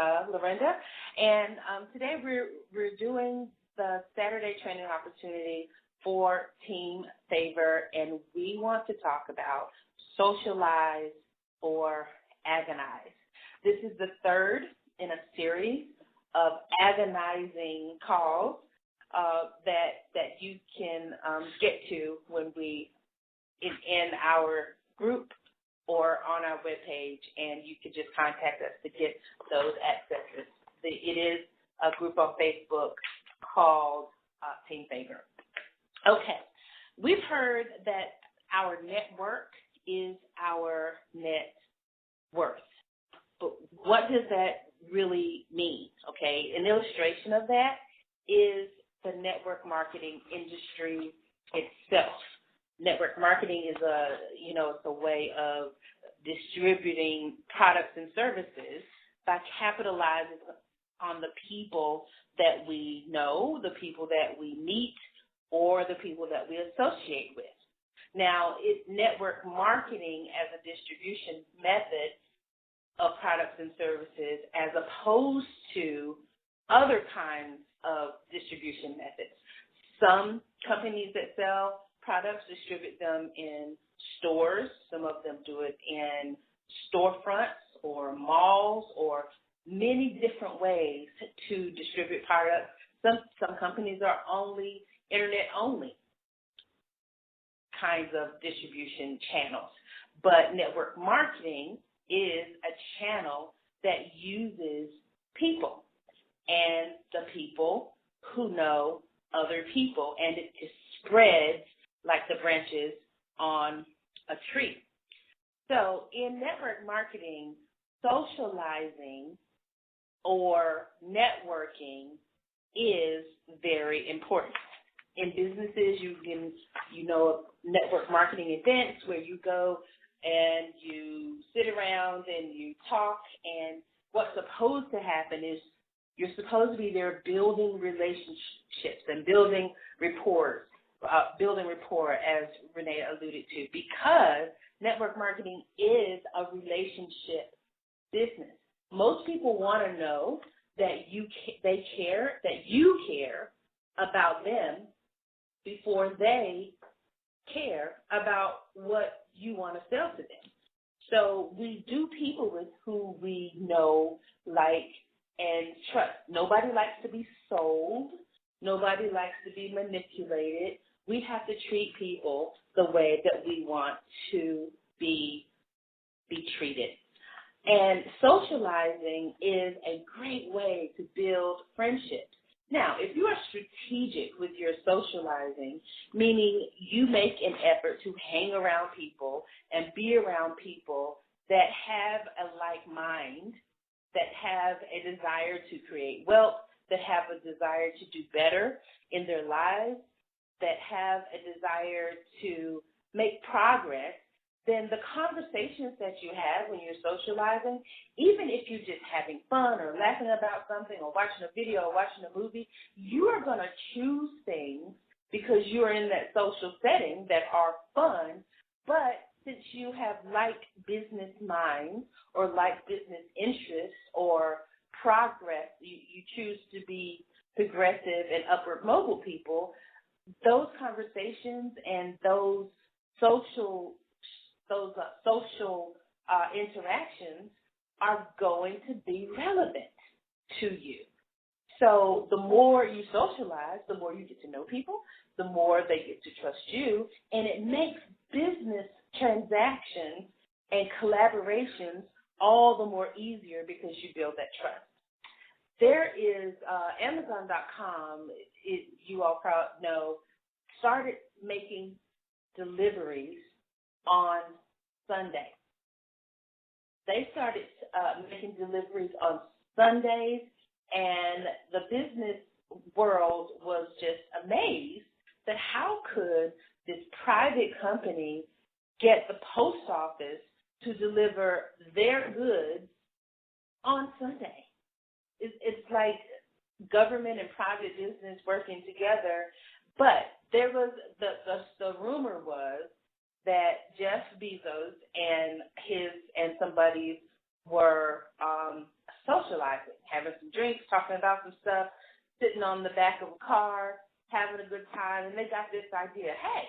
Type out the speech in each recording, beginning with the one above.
Lorrinda, and today we're doing the Saturday training opportunity for Team Favor, and we want to talk about Socialize or Agonize. This is the third in a series of agonizing calls that you can get to when we in our group or on our webpage, and you can just contact us to get those accesses. It is a group on Facebook called Team Favor. Okay, we've heard that our network is our net worth, but what does that really mean? Okay, an illustration of that is the network marketing industry itself. Network marketing is it's a way of distributing products and services by capitalizing on the people that we know, the people that we meet, or the people that we associate with. Now, network marketing as a distribution method of products and services as opposed to other kinds of distribution methods. Some companies that sell products distribute them in stores. Some of them do it in storefronts or malls or many different ways to distribute products. Some companies are only internet-only kinds of distribution channels. But network marketing is a channel that uses people and the people who know other people, and it just spreads like the branches on a tree. So in network marketing, socializing or networking is very important. In businesses, network marketing events where you go and you sit around and you talk, and what's supposed to happen is you're supposed to be there building relationships and building rapport, as Renee alluded to, because network marketing is a relationship business. Most people want to know that you care about them before they care about what you want to sell to them. So we do people with who we know, like, and trust. Nobody likes to be sold. Nobody likes to be manipulated. We have to treat people the way that we want to be treated. And socializing is a great way to build friendships. Now, if you are strategic with your socializing, meaning you make an effort to hang around people and be around people that have a like mind, that have a desire to create wealth, that have a desire to do better in their lives, that have a desire to make progress, then the conversations that you have when you're socializing, even if you're just having fun or laughing about something or watching a video or watching a movie, you are going to choose things because you're in that social setting that are fun. But since you have like business minds or like business interests or progress, you choose to be progressive and upward mobile people, those conversations and those social interactions are going to be relevant to you. So the more you socialize, the more you get to know people, the more they get to trust you, and it makes business transactions and collaborations all the more easier because you build that trust. There is Amazon.com, you all probably know, started making deliveries on Sunday. They started making deliveries on Sundays, and the business world was just amazed that how could this private company get the post office to deliver their goods on Sunday. It's like government and private business working together, but there was the rumor was that Jeff Bezos and somebody were socializing, having some drinks, talking about some stuff, sitting on the back of a car, having a good time, and they got this idea, hey,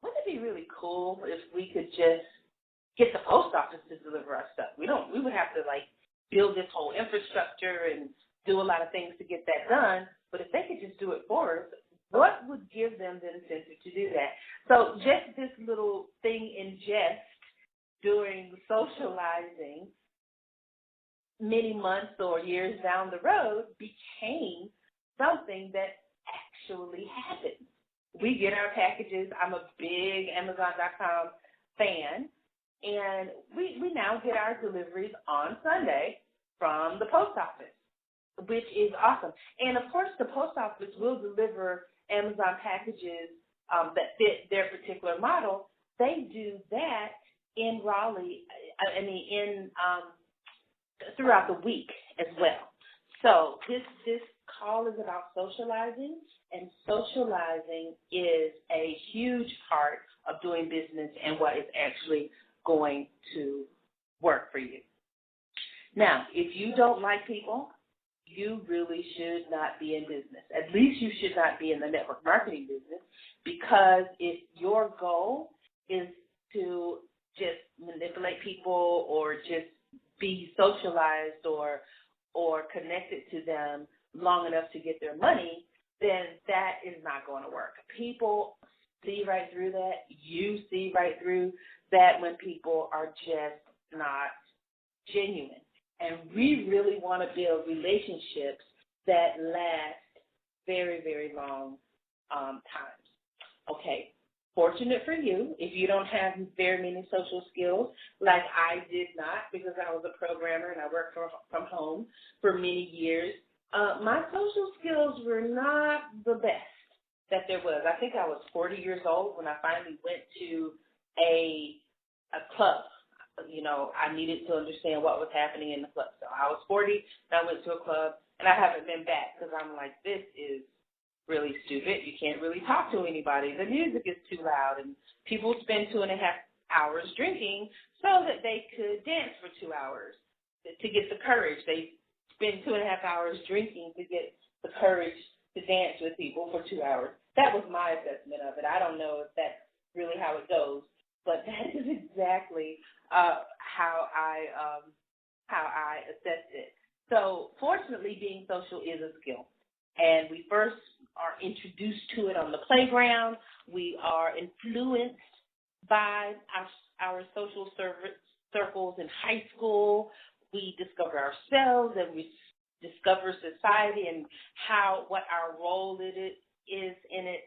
wouldn't it be really cool if we could just get the post office to deliver our stuff? We would have to build this whole infrastructure and do a lot of things to get that done, but if they could just do it for us, what would give them the incentive to do that? So just this little thing in jest during socializing many months or years down the road became something that actually happens. We get our packages. I'm a big Amazon.com fan, and we now get our deliveries on Sunday from the post office, which is awesome. And, of course, the post office will deliver Amazon packages that fit their particular model. They do that in Raleigh, throughout the week as well. So this call is about socializing, and socializing is a huge part of doing business and what is actually going to work for you. Now, if you don't like people, you really should not be in business. At least you should not be in the network marketing business, because if your goal is to just manipulate people or just be socialized or connected to them long enough to get their money, then that is not going to work. People see right through that. You see right through that when people are just not genuine. And we really want to build relationships that last very, very long times. Okay, fortunate for you, if you don't have very many social skills, like I did not, because I was a programmer and I worked from home for many years, my social skills were not the best that there was. I think I was 40 years old when I finally went to a club. You know, I needed to understand what was happening in the club. So I was 40, and I went to a club, and I haven't been back because I'm like, this is really stupid. You can't really talk to anybody. The music is too loud, and people spend 2.5 hours drinking so that they could dance for 2 hours to get the courage. They spend 2.5 hours drinking to get the courage to dance with people for 2 hours. That was my assessment of it. I don't know if that's really how it goes, but that is exactly how I assessed it. So fortunately, being social is a skill, and we first are introduced to it on the playground. We are influenced by our social circles in high school. We discover ourselves, and we discover society and what our role is in it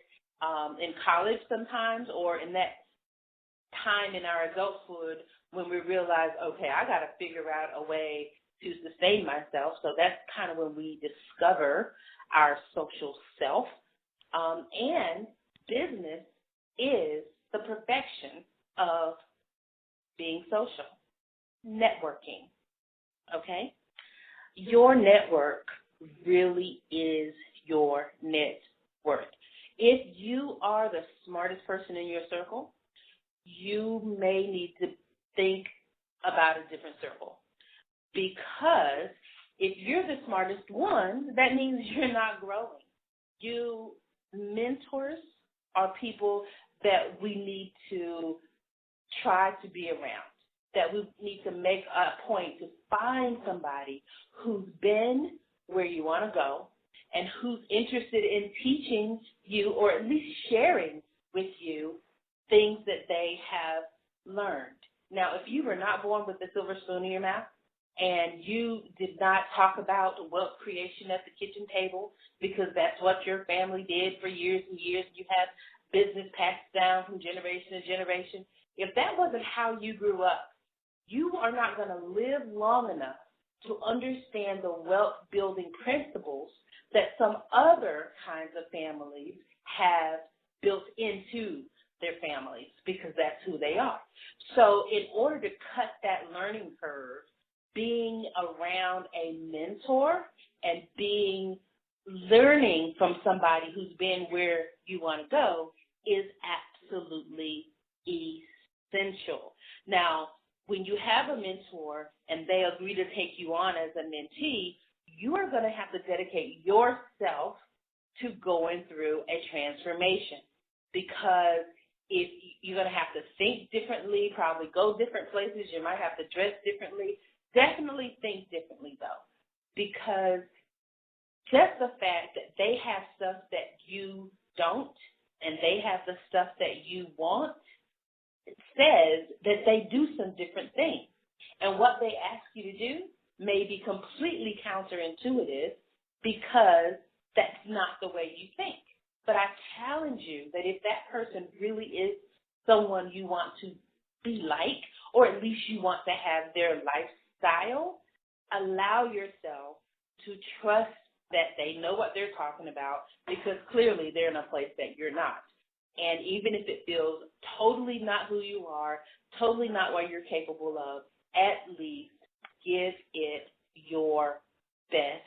in college sometimes, or in that time in our adulthood when we realize, okay, I got to figure out a way to sustain myself. So that's kind of when we discover our social self. And business is the perfection of being social, networking, okay? Your network really is your net worth. If you are the smartest person in your circle, you may need to think about a different circle, because if you're the smartest one, that means you're not growing. Mentors are people that we need to try to be around, that we need to make a point to find somebody who's been where you want to go and who's interested in teaching you, or at least sharing with you, things that they have learned. Now, if you were not born with a silver spoon in your mouth and you did not talk about wealth creation at the kitchen table because that's what your family did for years and years, you have business passed down from generation to generation, if that wasn't how you grew up, you are not going to live long enough to understand the wealth-building principles that some other kinds of families have built into their families, because that's who they are. So in order to cut that learning curve, being around a mentor and learning from somebody who's been where you want to go is absolutely essential. Now, when you have a mentor and they agree to take you on as a mentee, you are going to have to dedicate yourself to going through a transformation, because if you're going to have to think differently, probably go different places, you might have to dress differently. Definitely think differently, though, because just the fact that they have stuff that you don't and they have the stuff that you want says that they do some different things. And what they ask you to do may be completely counterintuitive because that's not the way you think. But I challenge you that if that person really is someone you want to be like, or at least you want to have their lifestyle, allow yourself to trust that they know what they're talking about, because clearly they're in a place that you're not. And even if it feels totally not who you are, totally not what you're capable of, at least give it your best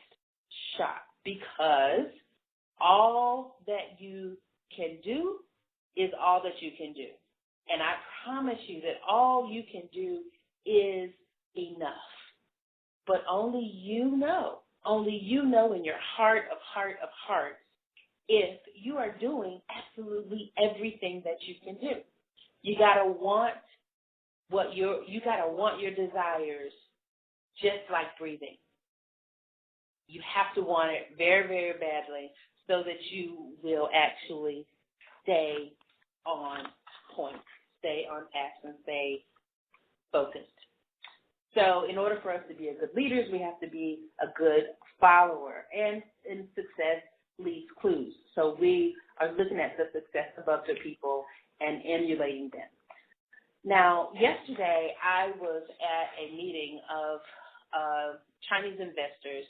shot, because all that you can do is all that you can do. And I promise you that all you can do is enough. But only you know in your heart of hearts, if you are doing absolutely everything that you can do. You gotta want your desires just like breathing. You have to want it very, very badly so that you will actually stay on point, stay on task, and stay focused. So in order for us to be a good leaders, we have to be a good follower. And in success leaves clues. So we are looking at the success of other people and emulating them. Now, yesterday I was at a meeting of Chinese investors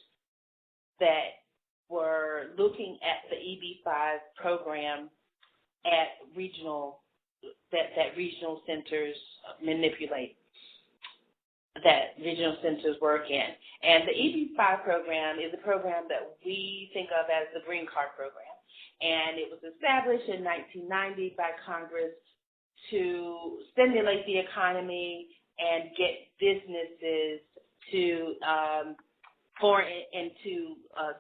that were looking at the EB-5 program at regional centers manipulate, that regional centers work in. And the EB-5 program is a program that we think of as the green card program. And it was established in 1990 by Congress to stimulate the economy and get businesses to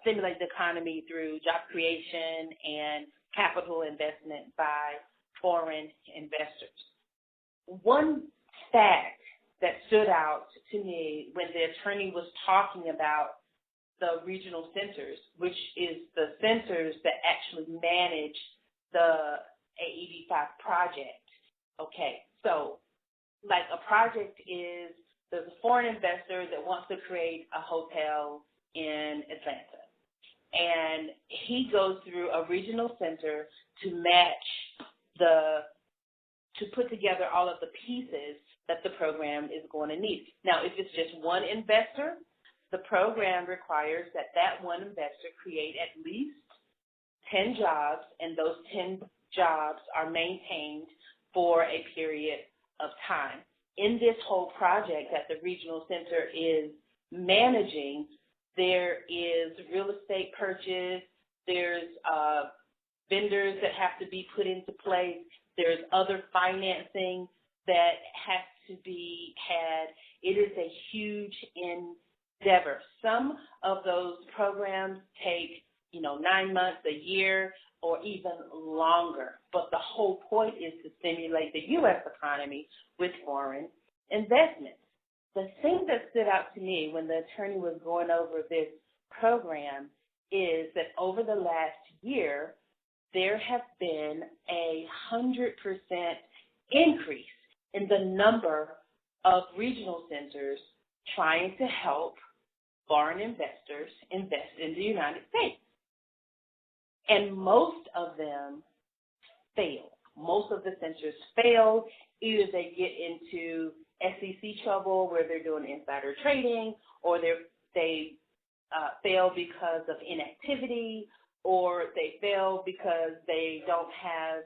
stimulate the economy through job creation and capital investment by foreign investors. One fact that stood out to me when the attorney was talking about the regional centers, which is the centers that actually manage the AEB-5 project. Okay, so like a project is, there's a foreign investor that wants to create a hotel in Atlanta. And he goes through a regional center to to put together all of the pieces that the program is going to need. Now, if it's just one investor, the program requires that one investor create at least 10 jobs, and those 10 jobs are maintained for a period of time. In this whole project that the regional center is managing, there is real estate purchase, there's vendors that have to be put into place, there's other financing that has to be had. It is a huge endeavor. Some of those programs take, 9 months, a year, or even longer. But the whole point is to stimulate the U.S. economy with foreign investments. The thing that stood out to me when the attorney was going over this program is that over the last year, there has been 100% increase in the number of regional centers trying to help foreign investors invest in the United States. And most of them fail. Most of the centers fail. Either they get into SEC trouble where they're doing insider trading, or they fail because of inactivity, or they fail because they don't have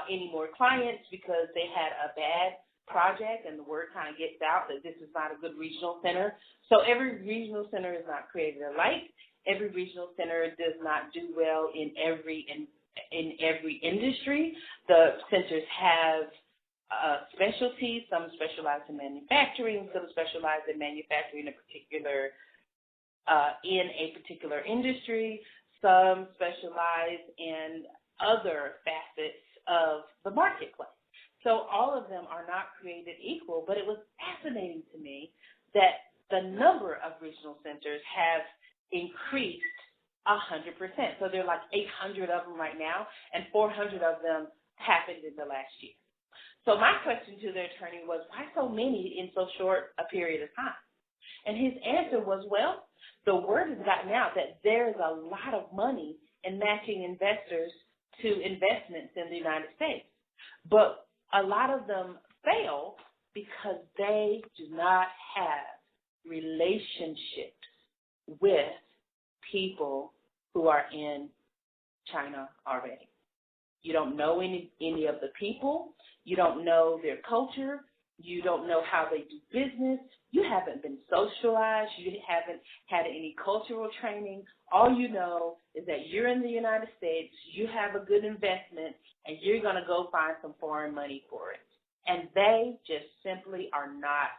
any more clients because they had a bad project and the word kind of gets out that this is not a good regional center. So every regional center is not created alike. Every regional center does not do well in every industry. The centers have specialties. Some specialize in manufacturing. Some specialize in manufacturing in a particular industry. Some specialize in other facets of the marketplace. So all of them are not created equal, but it was fascinating to me that the number of regional centers have increased 100%. So there are like 800 of them right now, and 400 of them happened in the last year. So my question to the attorney was, why so many in so short a period of time? And his answer was, well, the word has gotten out that there's a lot of money in matching investors to investments in the United States. But a lot of them fail because they do not have relationships with people who are in China already. You don't know any of the people. You don't know their culture. You don't know how they do business. You haven't been socialized. You haven't had any cultural training. All you know is that you're in the United States, you have a good investment, and you're going to go find some foreign money for it. And they just simply are not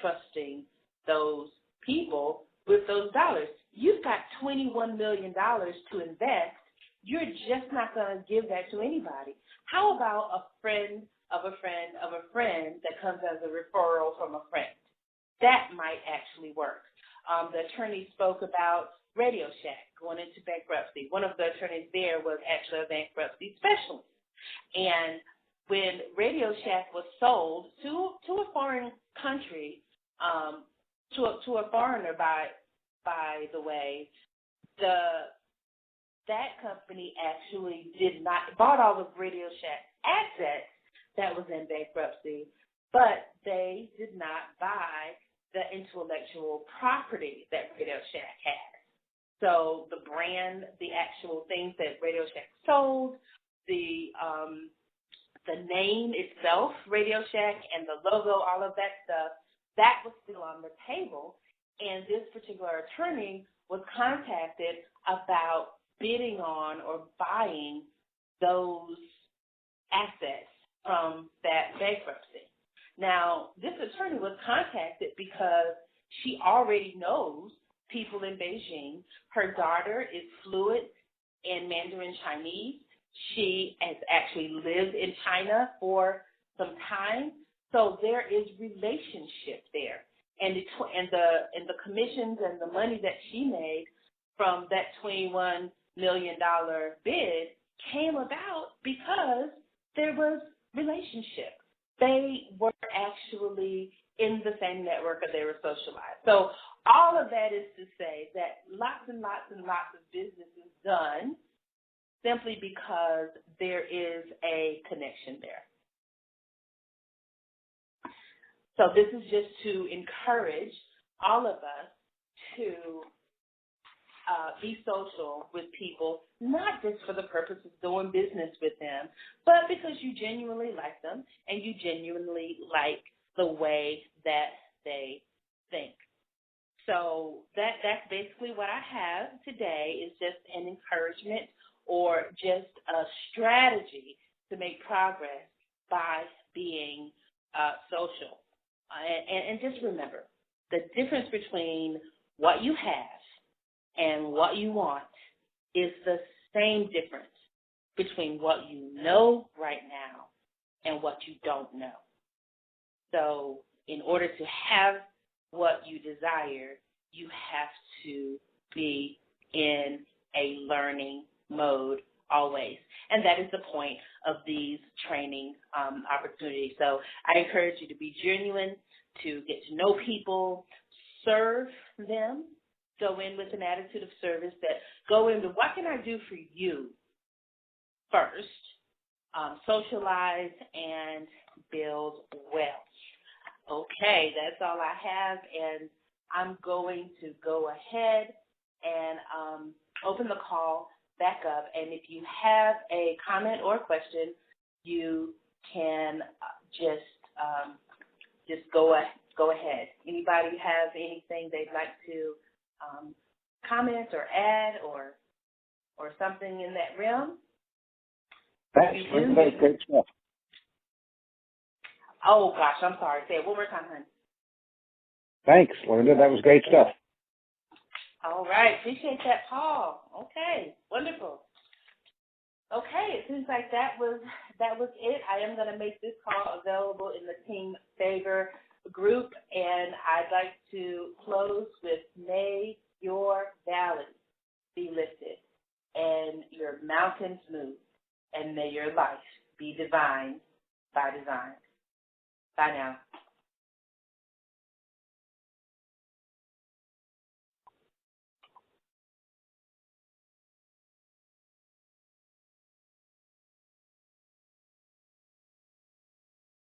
trusting those people with those dollars. You've got $21 million to invest. You're just not going to give that to anybody. How about a friend of a friend of a friend that comes as a referral from a friend? That might actually work. The attorney spoke about Radio Shack going into bankruptcy. One of the attorneys there was actually a bankruptcy specialist. And when Radio Shack was sold to a foreign country, to a foreigner, by the way, that company actually bought all of Radio Shack assets that was in bankruptcy, but they did not buy the intellectual property that Radio Shack had. So the brand, the actual things that Radio Shack sold, the name itself, Radio Shack, and the logo, all of that stuff, that was still on the table. And this particular attorney was contacted about bidding on or buying those assets from that bankruptcy. Now, this attorney was contacted because she already knows people in Beijing. Her daughter is fluent in Mandarin Chinese. She has actually lived in China for some time, so there is relationship there. And the commissions and the money that she made from that $21 million bid came about because there was relationship. They were actually in the same network, or they were socialized. So all of that is to say that lots and lots and lots of business is done simply because there is a connection there. So this is just to encourage all of us to be social with people, not just for the purpose of doing business with them, but because you genuinely like them and you genuinely like the way that they think. So that's basically what I have today, is just an encouragement or just a strategy to make progress by being social. And just remember, the difference between what you have and what you want is the same difference between what you know right now and what you don't know. So in order to have what you desire, you have to be in a learning mode always. And that is the point of these training opportunities. So I encourage you to be genuine, to get to know people, serve them, go in with an attitude of service, that go into what can I do for you first, socialize, and build wealth. Okay, that's all I have, and I'm going to go ahead and open the call back up. And if you have a comment or a question, you can just go ahead. Anybody have anything they'd like to comment or add or something in that realm? Thanks, great stuff. Oh, gosh, I'm sorry. Say it one more time, honey. Thanks, Lorrinda. That was great stuff. All right. Appreciate that, Paul. Okay. Wonderful. Okay. It seems like that was it. I am going to make this call available in the Team Favor group, and I'd like to close with may your valley be lifted and your mountains move, and may your life be divine by design. Bye now.